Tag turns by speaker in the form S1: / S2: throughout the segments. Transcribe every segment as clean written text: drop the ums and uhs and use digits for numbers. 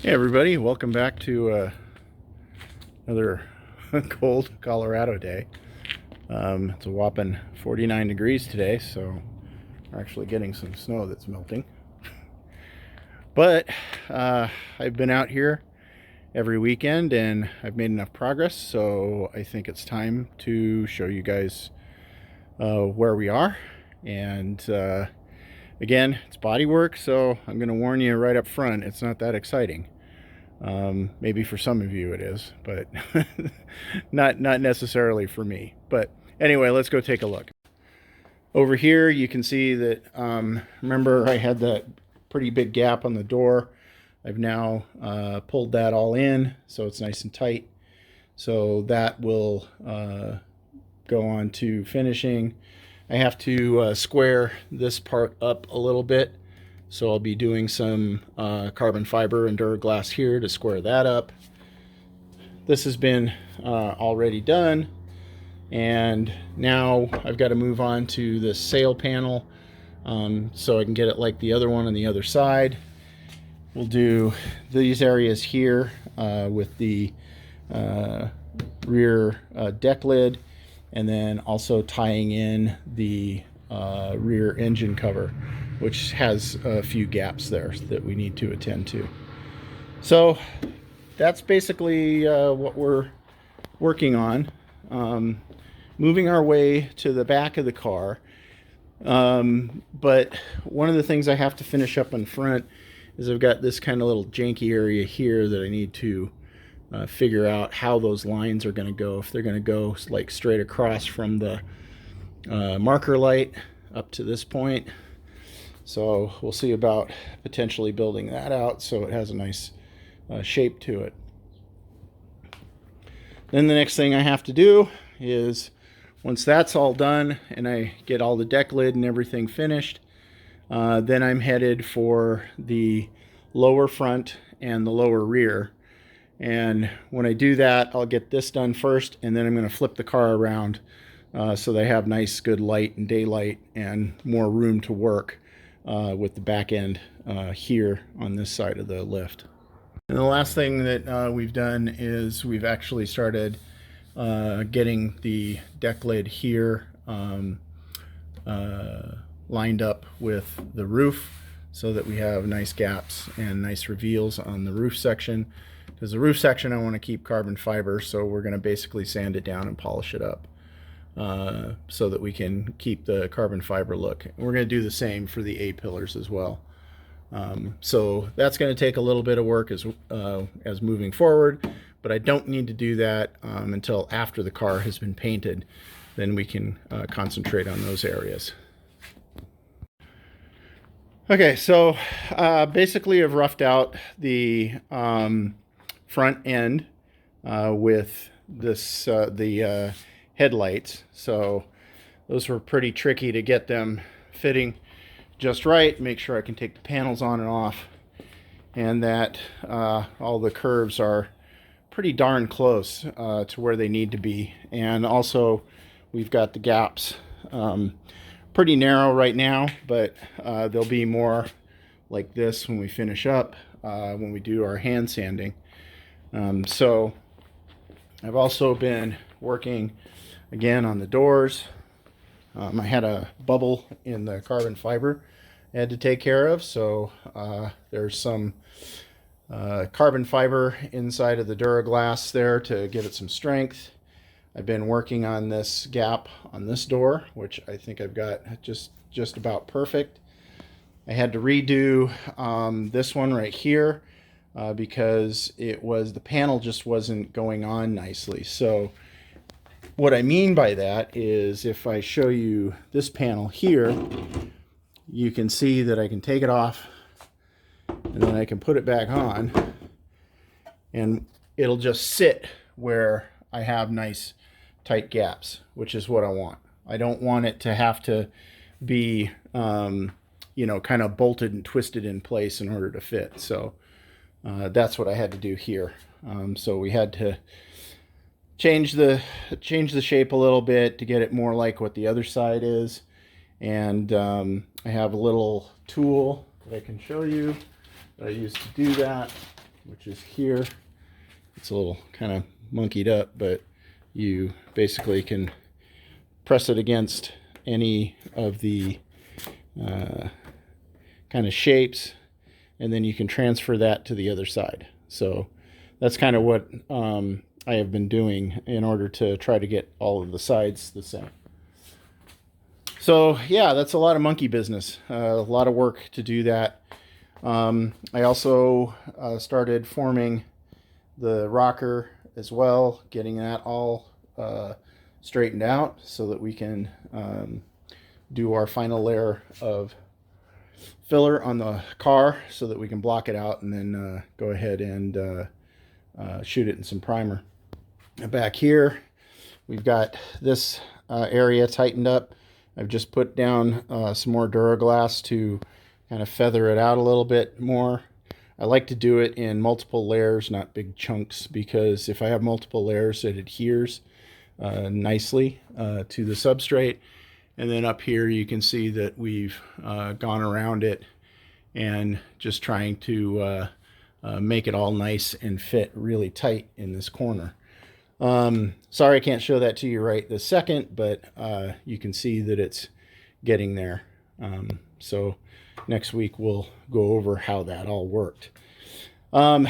S1: Hey everybody, welcome back to another cold Colorado day. It's a whopping 49 degrees today, so we're actually getting some snow that's melting. But I've been out here every weekend and I've made enough progress, so I think it's time to show you guys where we are. And again, it's body work, so I'm going to warn you right up front, it's not that exciting. Maybe for some of you it is, but not necessarily for me. But anyway, let's go take a look. Over here you can see that, remember I had that pretty big gap on the door. I've now pulled that all in so it's nice and tight. So that will go on to finishing. I have to square this part up a little bit. So I'll be doing some carbon fiber and Duraglass here to square that up. This has been already done. And now I've got to move on to the sail panel so I can get it like the other one on the other side. We'll do these areas here with the rear deck lid, and then also tying in the rear engine cover, which has a few gaps there that we need to attend to. So that's basically what we're working on. Moving our way to the back of the car. But one of the things I have to finish up in front is I've got this kind of little janky area here that I need to figure out how those lines are going to go. If they're going to go like straight across from the marker light up to this point. So we'll see about potentially building that out so it has a nice shape to it. Then the next thing I have to do is, once that's all done and I get all the deck lid and everything finished, then I'm headed for the lower front and the lower rear. And when I do that, I'll get this done first, and then I'm going to flip the car around so they have nice good light and daylight and more room to work with the back end here on this side of the lift. And the last thing that we've done is we've actually started getting the deck lid here lined up with the roof so that we have nice gaps and nice reveals on the roof section. Because the roof section I want to keep carbon fiber, so we're going to basically sand it down and polish it up so that we can keep the carbon fiber look. And we're going to do the same for the A-pillars as well. So that's going to take a little bit of work as moving forward, but I don't need to do that until after the car has been painted. Then we can concentrate on those areas. Okay, so basically I've roughed out the front end with this the headlights. So those were pretty tricky to get them fitting just right. Make sure I can take the panels on and off, and that all the curves are pretty darn close to where they need to be. And also we've got the gaps pretty narrow right now, but they'll be more like this when we finish up, when we do our hand sanding. So I've also been working again on the doors. I had a bubble in the carbon fiber I had to take care of, so there's some carbon fiber inside of the Duraglass there to give it some strength. I've been working on this gap on this door, which I think I've got just about perfect. I had to redo this one right here because the panel just wasn't going on nicely. So what I mean by that is, if I show you this panel here, you can see that I can take it off and then I can put it back on, and it'll just sit where I have nice tight gaps, which is what I want. I don't want it to have to be kind of bolted and twisted in place in order to fit. So that's what I had to do here. So we had to change the shape a little bit to get it more like what the other side is. And I have a little tool that I can show you that I use to do that. which is here. It's a little kind of monkeyed up, but you basically can press it against any of the kind of shapes, and then you can transfer that to the other side. So that's kind of what I have been doing in order to try to get all of the sides the same. So yeah, that's a lot of monkey business, a lot of work to do that. I also started forming the rocker as well, getting that all straightened out so that we can do our final layer of filler on the car so that we can block it out and then go ahead and shoot it in some primer. Back here, we've got this area tightened up. I've just put down some more Duraglass to kind of feather it out a little bit more. I like to do it in multiple layers, not big chunks, because if I have multiple layers, it adheres nicely to the substrate. And then up here, you can see that we've gone around it and just trying to make it all nice and fit really tight in this corner. Sorry I can't show that to you right this second, but you can see that it's getting there. So next week we'll go over how that all worked. And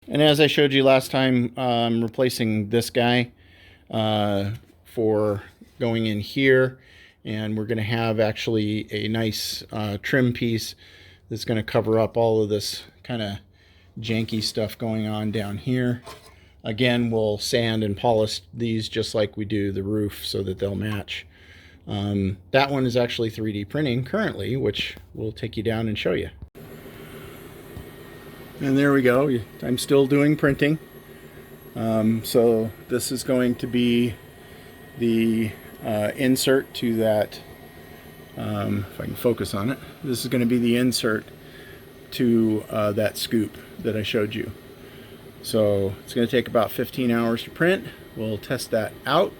S1: as I showed you last time, I'm replacing this guy for going in here, and we're going to have actually a nice trim piece that's going to cover up all of this kind of janky stuff going on down here. Again, we'll sand and polish these just like we do the roof so that they'll match. That one is actually 3D printing currently, which we'll take you down and show you. And there we go. I'm still doing printing. So this is going to be the insert to that, if I can focus on it, this is going to be the insert to that scoop that I showed you. So it's going to take about 15 hours to print. We'll test that out,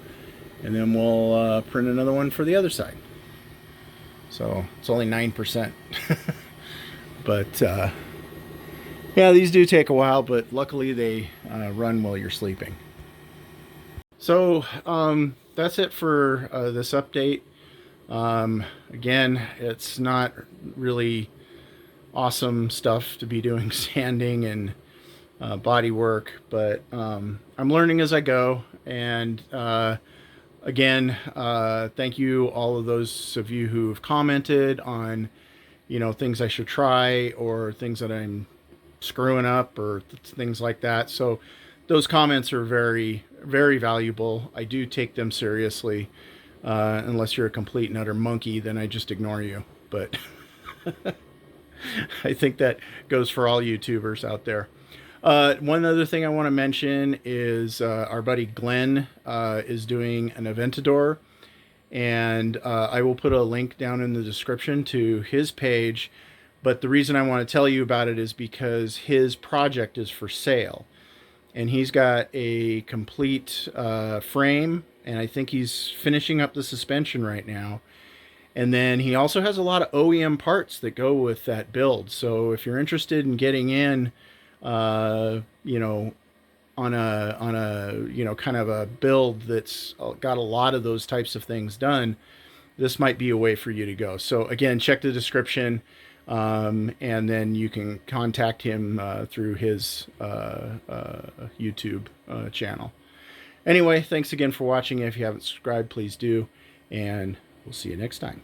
S1: and then we'll print another one for the other side. So it's only 9%. But yeah, these do take a while, but luckily they run while you're sleeping. So that's it for this update. Again, it's not really awesome stuff to be doing sanding and body work, but I'm learning as I go. And again, thank you all of those of you who have commented on, you know, things I should try or things that I'm screwing up or things like that. So those comments are very, very valuable. I do take them seriously. Unless you're a complete and utter monkey, then I just ignore you. But I think that goes for all YouTubers out there. One other thing I want to mention is our buddy Glenn is doing an Aventador, and I will put a link down in the description to his page. But the reason I want to tell you about it is because his project is for sale, and he's got a complete frame, and I think he's finishing up the suspension right now. And then he also has a lot of OEM parts that go with that build. So if you're interested in getting in, you know, on a you know, kind of a build that's got a lot of those types of things done, this might be a way for you to go. So again, check the description, and then you can contact him through his YouTube channel. Anyway, thanks again for watching. If you haven't subscribed, please do, and we'll see you next time.